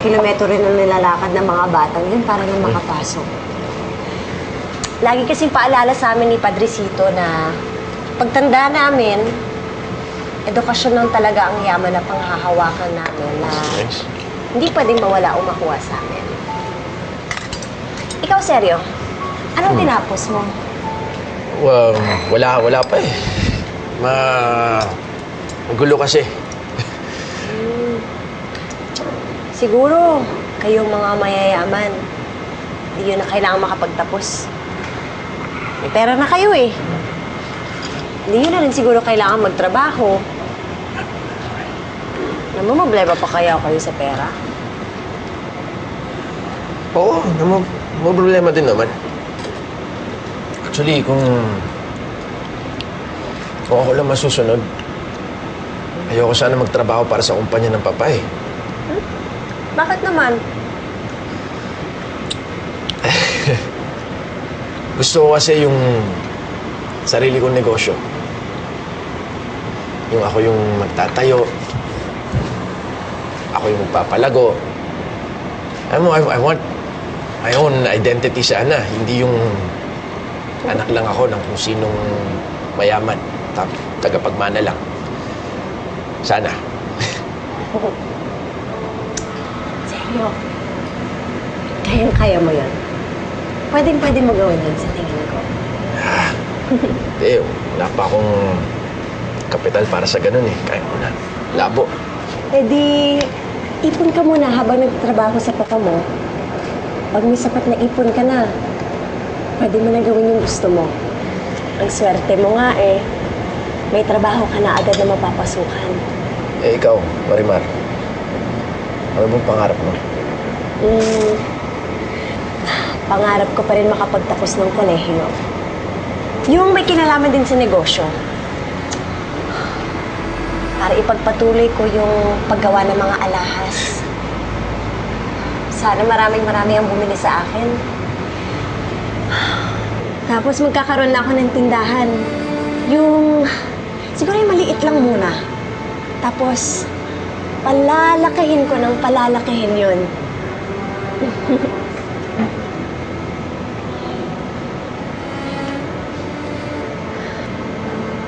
kilometro rin ang nilalakad ng mga batang yun para lang makapasok. Lagi kasing paalala sa amin ni Padrecito na pagtanda namin, edukasyon lang talaga ang yaman na panghahawakan namin na hindi pwedeng mawala o makuha sa amin. Ikaw, seryo? Anong tinapos mo? Well, wala pa eh. Magulo kasi. Siguro, kayong mga mayayaman, hindi yun na kailangan makapagtapos. May pera na kayo eh. Hindi yun na rin siguro kailangan magtrabaho. Namumblema pa kaya kayo sa pera? Oo, may problema din naman. Actually, kung ako lang masusunod, ayoko sana magtrabaho para sa kumpanya ng papa eh. Bakit naman? Gusto ko kasi yung sarili kong negosyo. Yung ako yung magtatayo. Ako yung magpapalago. I want my own identity sana. Hindi yung anak lang ako ng kung sinong mayaman. Tagapagmana lang. Sana. Seryo? Kayang-kaya mo yun? Pwede mo gawin yun sa tingin ko. Hindi, wala pa akong kapital para sa ganun eh. Kaya ko na. Labo. Eh di, ipon ka muna habang nagtatrabaho sa papa mo. Pag may sapat na ipon ka na, pwede mo na gawin yung gusto mo. Ang swerte mo nga eh. May trabaho ka na agad na mapapasukan. Eh, ikaw, Marimar. Ano bang pangarap mo? Pangarap ko pa rin makapagtapos ng kolehiyo. Yung may kinalaman din sa negosyo. Para ipagpatuloy ko yung paggawa ng mga alahas. Sana marami ang bumili sa akin. Tapos magkakaroon na ako ng tindahan. Siguro yung maliit lang muna. Tapos, palalakihin ko ng palalakihin yun.